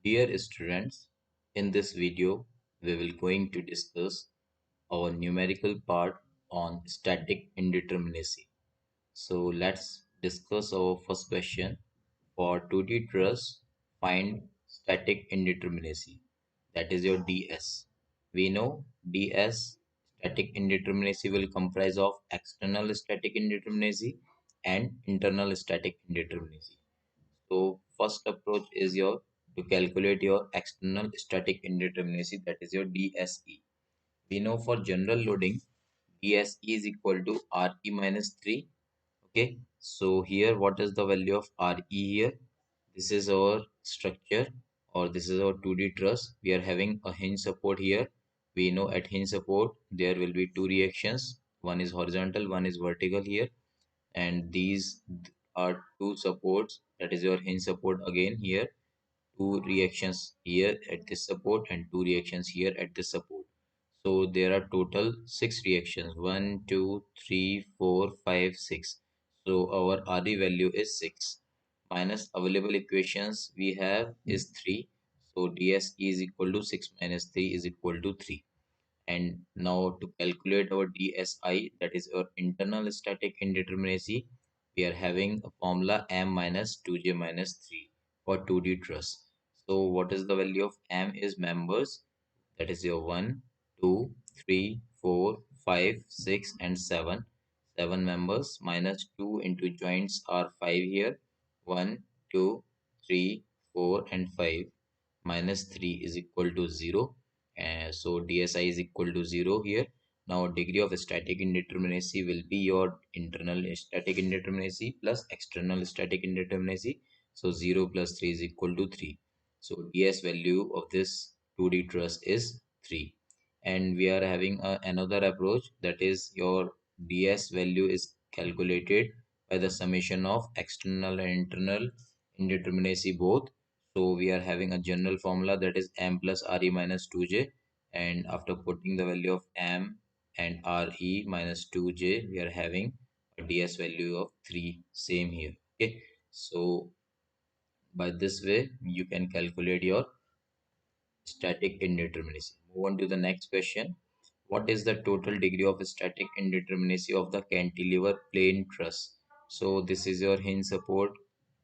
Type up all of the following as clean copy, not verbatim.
Dear students, in this video, we will going to discuss our numerical part on static indeterminacy. So let's discuss our first question. For 2D truss, find static indeterminacy. That is your DS. We know DS static indeterminacy will comprise of external static indeterminacy and internal static indeterminacy. So first approach is your to calculate your external static indeterminacy, that is your DSE. We know for general loading DSE is equal to RE minus 3. Okay, so here what is the value of RE here? This is our structure, or this is our 2D truss. We are having a hinge support here. We know at hinge support there will be two reactions. One is horizontal, one is vertical here, and these are two supports, that is your hinge support again here, two reactions here at this support and two reactions here at this support. So there are total six reactions, 1 2 3 4 5 6. So our RE value is 6 minus available equations we have is 3. So DS is equal to 6 minus 3 is equal to 3. And now to calculate our DSI, that is our internal static indeterminacy, we are having a formula M minus 2J minus 3 for 2D truss. So what is the value of M is members, that is your 1, 2, 3, 4, 5, 6 and 7. 7 members minus 2 into joints are 5 here. 1, 2, 3, 4 and 5 minus 3 is equal to 0. So DSI is equal to 0 here. Now degree of static indeterminacy will be your internal static indeterminacy plus external static indeterminacy. So 0 plus 3 is equal to 3. So DS value of this 2D truss is 3. And we are having another approach, that is your DS value is calculated by the summation of external and internal indeterminacy both. So we are having a general formula, that is M plus RE minus 2J, and after putting the value of M and RE minus 2J, we are having a DS value of 3, same here. Okay, so by this way you can calculate your static indeterminacy. Move on to the next question. What is the total degree of static indeterminacy of the cantilever plane truss? So this is your hinge support,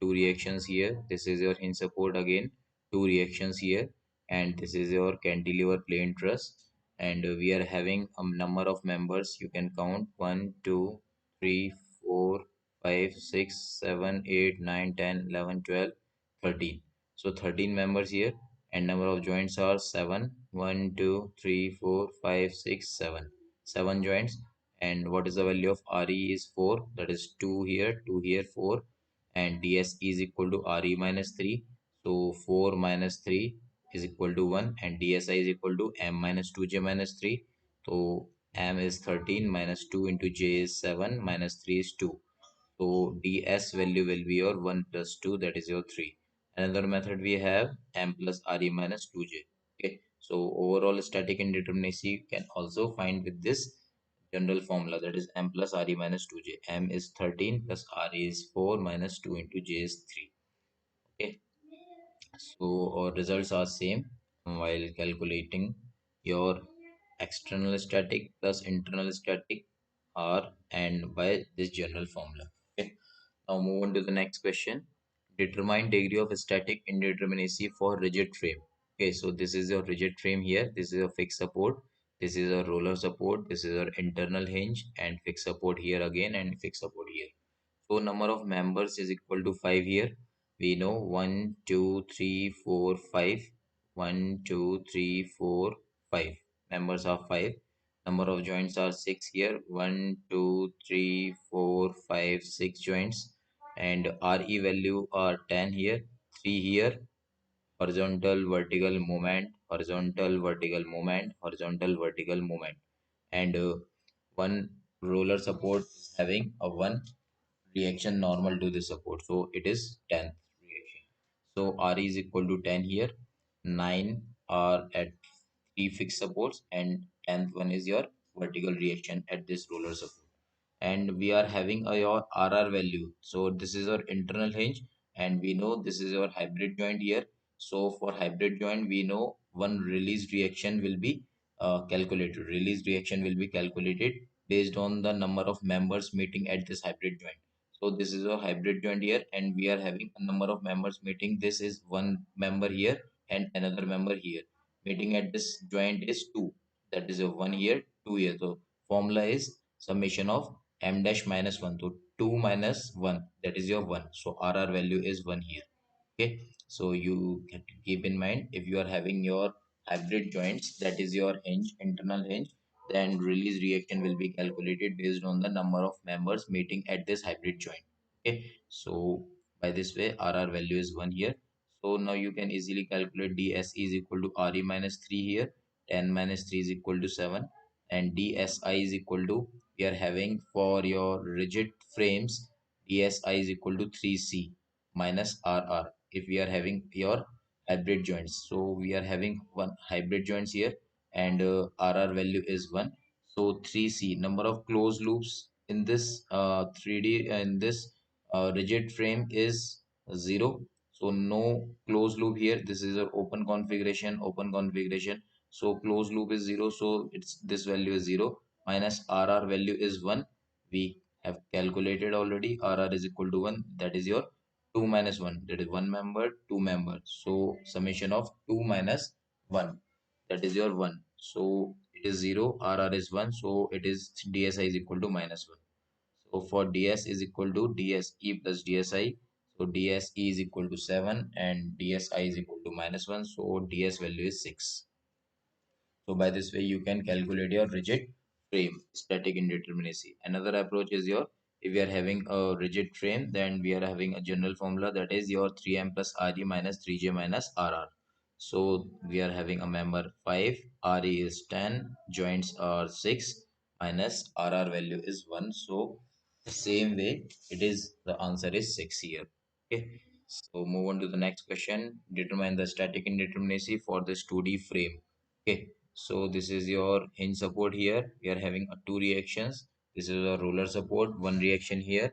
two reactions here. This is your hinge support again, two reactions here, and this is your cantilever plane truss. And we are having a number of members. You can count 1, 2, 3, 4, 5, 6, 7, 8, 9, 10, 11, 12, 13. So 13 members here, and number of joints are 7. 1 2 3 4 5 6 7. 7 joints. And what is the value of RE is 4, that is 2 here, 2 here, 4. And DS is equal to RE minus 3. So 4 minus 3 is equal to 1, and DSI is equal to M minus 2J minus 3. So M is 13 minus 2 into J is 7 minus 3 is 2. So ds value will be your 1 plus 2, that is your 3. Another method we have M plus RE minus 2J. Okay. So overall static indeterminacy you can also find with this general formula, that is M plus RE minus 2J. M is 13 plus RE is 4 minus 2 into J is 3. Okay. So our results are same while calculating your external static plus internal static R and by this general formula. Okay. Now move on to the next question. Determine degree of static indeterminacy for rigid frame. Okay, so this is your rigid frame here. This is a fixed support. This is a roller support. This is our internal hinge and fixed support here again and fixed support here. So number of members is equal to 5 here. We know 1, 2, 3, 4, 5. 1, 2, 3, 4, 5. Members are 5. Number of joints are 6 here. 1, 2, 3, 4, 5, 6 joints. And RE value are 10 here. 3 here. Horizontal, vertical movement, horizontal, vertical movement, horizontal, vertical movement. And one roller support is having a 1 reaction normal to the support, so it is 10th reaction. So RE is equal to 10 here. 9 are at 3 fixed supports, and 10th one is your vertical reaction at this roller support. And we are having a your RR value, so this is our internal hinge, and we know this is our hybrid joint here. So for hybrid joint, we know one released reaction will be calculated. Released reaction will be calculated based on the number of members meeting at this hybrid joint. So this is a hybrid joint here, and we are having a number of members meeting. This is one member here and another member here. Meeting at this joint is two. That is a 1 year, 2 year. So formula is summation of m dash minus 1. So 2 minus 1, that is your 1. So RR value is 1 here. Okay, so you have to keep in mind, if you are having your hybrid joints, that is your hinge, internal hinge, then release reaction will be calculated based on the number of members meeting at this hybrid joint. Okay, so by this way RR value is 1 here. So now you can easily calculate ds is equal to re minus 3 here. 10 minus 3 is equal to 7, and dsi is equal to, we are having for your rigid frames, dsi is equal to 3c minus rr if we are having your hybrid joints. So we are having one hybrid joints here, and RR value is 1. So 3C, number of closed loops in this 3D, in this rigid frame is 0. So no closed loop here. This is an open configuration, open configuration. So closed loop is 0. So it's this value is 0, minus RR value is 1. We have calculated already. RR is equal to 1. That is your 2 minus 1, that is one member, two members. So summation of 2 minus 1, that is your 1. So it is 0, RR is 1, so it is DSI is equal to minus 1. So for DS is equal to DSE plus DSI. So DSE is equal to 7 and DSI is equal to minus 1. So DS value is 6. So by this way, you can calculate your rigid frame, static indeterminacy. Another approach is your, if we are having a rigid frame, then we are having a general formula, that is your 3m plus RE minus 3j minus RR. So we are having a member 5, RE is 10, joints are 6, minus RR value is 1. So the same way, it is, the answer is 6 here. Okay. So move on to the next question. Determine the static indeterminacy for this 2D frame. Okay, so this is your hinge support here. We are having two reactions. This is a roller support, one reaction here.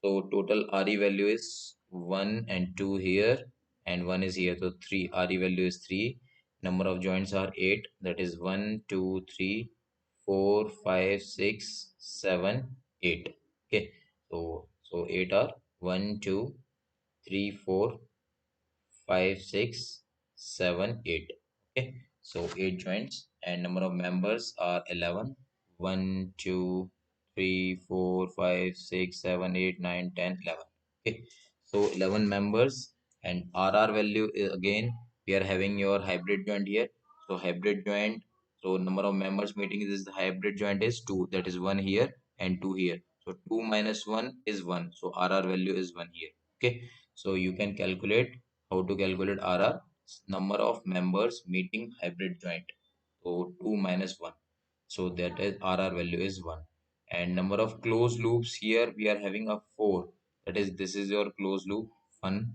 So total RE value is 1 and 2 here, and 1 is here. So 3, RE value is 3. Number of joints are 8. That is 1, 2, 3, 4, 5, 6, 7, 8. Okay, so 8 are 1, 2, 3, 4, 5, 6, 7, 8. Okay, so 8 joints, and number of members are 11. 1, 2, 3, 4, 5, 6, 7, 8, 9, 10, 11. Okay, so 11 members, and RR value is, again we are having your hybrid joint here. So hybrid joint, so number of members meeting is, the hybrid joint is 2, that is 1 here and 2 here. So 2 minus 1 is 1. So RR value is 1 here. Okay, so you can calculate, how to calculate RR, number of members meeting hybrid joint. So 2 minus 1. So that is RR value is 1. And number of closed loops here, we are having a 4. That is, this is your closed loop 1.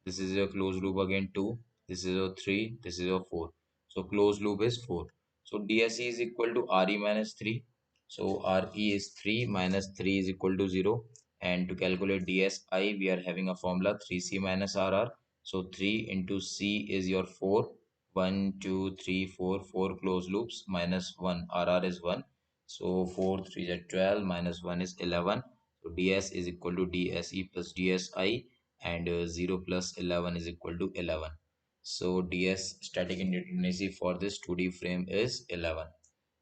This is your closed loop again 2. This is your 3. This is your 4. So closed loop is 4. So DSE is equal to RE minus 3. So RE is 3 minus 3 is equal to 0. And to calculate DSI, we are having a formula 3C minus RR. So 3 into C is your 4. 1, 2, 3, 4, 4 closed loops minus 1. RR is 1. So 4, 3 is 12 minus 1 is 11. So DS is equal to DSE plus DSI, and 0 plus 11 is equal to 11. So DS static indeterminacy for this 2D frame is 11.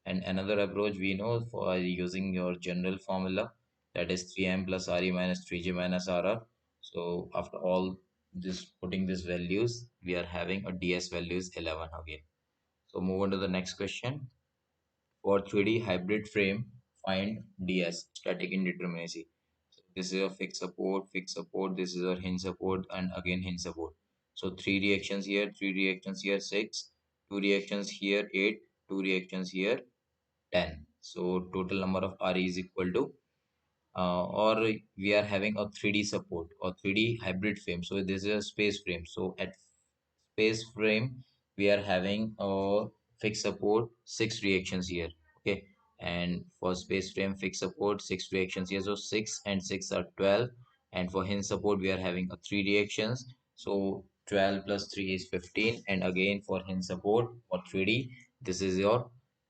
And another approach we know, for using your general formula, that is 3m plus RE minus 3j minus RR. So after all this, putting these values, we are having a DS value is 11 again. So move on to the next question. For 3D hybrid frame, find DS, static indeterminacy. So this is a fixed support, this is a hinge support, and again hinge support. So 3 reactions here 6, 2 reactions here 8, 2 reactions here 10. So total number of RE is equal to, or we are having a 3D support or 3D hybrid frame. So this is a space frame. So at space frame, we are having a fixed support 6 reactions here. Okay, and for space frame fixed support 6 reactions here. So 6 and 6 are 12, and for hinge support we are having a 3 reactions. So 12 plus 3 is 15, and again for hinge support for 3D, this is your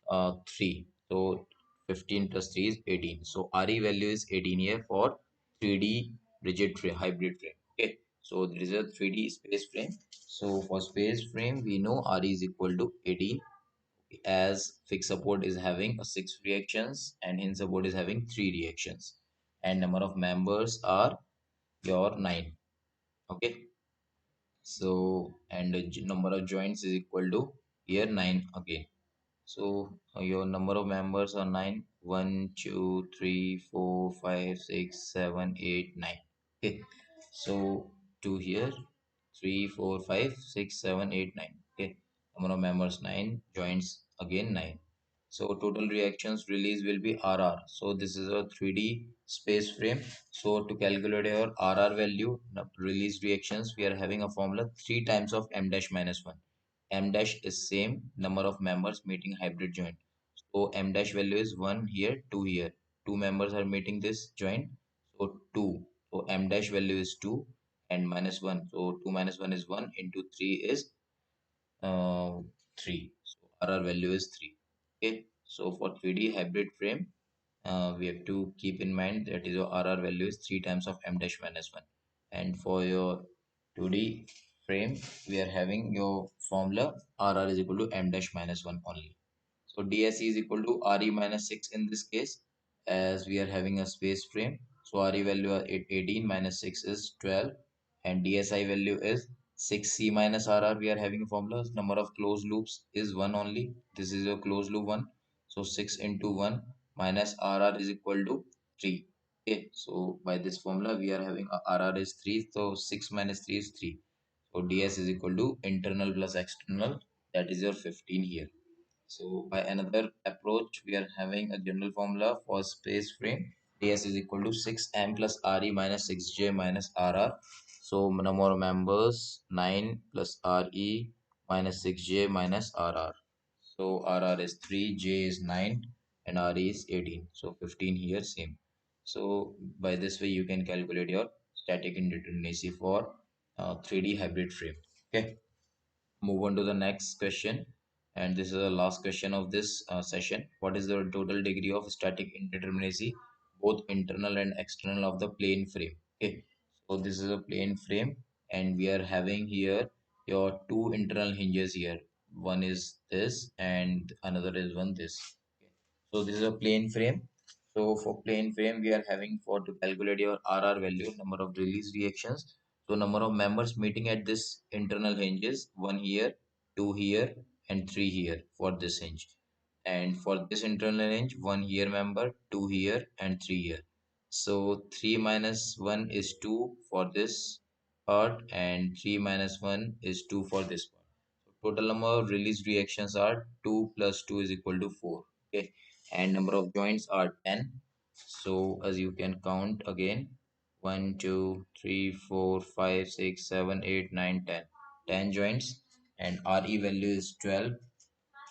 3. So 15 plus 3 is 18. So RE value is 18 here for 3D rigid frame, hybrid frame. Okay, so there is a 3D space frame. So for space frame, we know RE is equal to 18, as fixed support is having a 6 reactions and hinge support is having 3 reactions, and number of members are your 9. Okay, so and the number of joints is equal to here 9 again. So your number of members are 9. 1, 2, 3, 4, 5, 6, 7, 8, 9. Okay. So 2 here, 3, 4, 5, 6, 7, 8, 9. Okay. Number of members 9, joints again 9. So total reactions release will be RR. So this is a 3D space frame. So to calculate your RR value, release reactions, we are having a formula 3 times of M dash minus 1. M dash is same number of members meeting hybrid joint. So M dash value is 1 here, 2 here. 2 members are meeting this joint. So 2. So M dash value is 2 and minus 1. So 2 minus 1 is 1 into 3 is 3. So RR value is 3. Okay. So for 3D hybrid frame, we have to keep in mind that is your RR value is 3 times of M dash minus 1. And for your 2D frame, we are having your formula RR is equal to M dash minus 1 only. So DSE is equal to RE minus 6 in this case, as we are having a space frame. So RE value are 18 minus 6 is 12, and DSI value is 6C minus RR. We are having a formula. Number of closed loops is 1 only. This is your closed loop 1. So 6 into 1 minus RR is equal to 3. Okay, so by this formula, we are having a RR is 3. So 6 minus 3 is 3. So DS is equal to internal plus external. That is your 15 here. So by another approach, we are having a general formula for space frame. DS is equal to 6M plus RE minus 6J minus RR. So number of members 9 plus RE minus 6J minus RR. So RR is 3, J is 9, and RE is 18. So 15 here same. So by this way, you can calculate your static indeterminacy for 3D hybrid frame. Okay, move on to the next question, and this is the last question of this session. What is the total degree of static indeterminacy, both internal and external, of the plane frame? Okay, so this is a plane frame, and we are having here your two internal hinges here. One is this and another is one this. Okay, so this is a plane frame. So for plane frame, we are having, for to calculate your RR value, number of release reactions. So number of members meeting at this internal hinges, one here, two here, and three here for this hinge. And for this internal hinge, one here member, two here, and three here. So 3 minus 1 is 2 for this part, and 3 minus 1 is 2 for this part. So total number of released reactions are 2 plus 2 is equal to 4. Okay, and number of joints are 10. So as you can count again, 1, 2, 3, 4, 5, 6, 7, 8, 9, 10. 10 joints, and RE value is 12,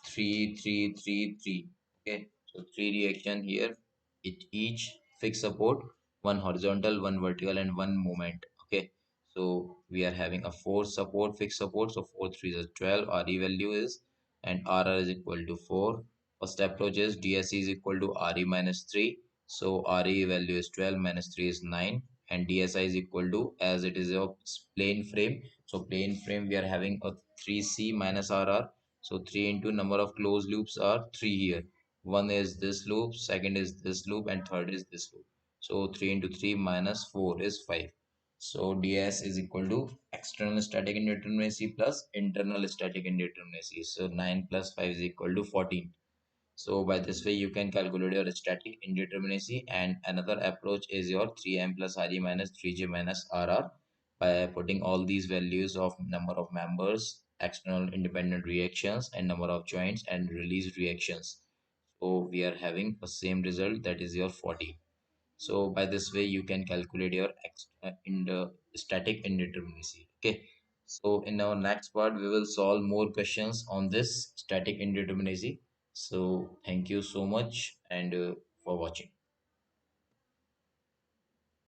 3, 3, 3, 3. Okay, so 3 reaction here. Each fixed support, one horizontal, one vertical, and one moment. Okay, so we are having a 4 support, fixed support. So 4 3 is 12. RE value is, and RR is equal to 4. First approach is DSE is equal to RE minus 3. So RE value is 12 minus 3 is 9, and DSI is equal to, as it is a plane frame. So plane frame, we are having a 3C minus RR. So 3 into number of closed loops are 3 here. One is this loop, second is this loop, and third is this loop. So 3 into 3 minus 4 is 5. So ds is equal to external static indeterminacy plus internal static indeterminacy. So 9 plus 5 is equal to 14. So by this way, you can calculate your static indeterminacy. And another approach is your 3m plus re minus 3j minus rr, by putting all these values of number of members, external independent reactions, and number of joints and released reactions. So we are having the same result, that is your 40. So by this way, you can calculate your in the static indeterminacy. Okay. So in our next part, we will solve more questions on this static indeterminacy. So thank you so much, and for watching.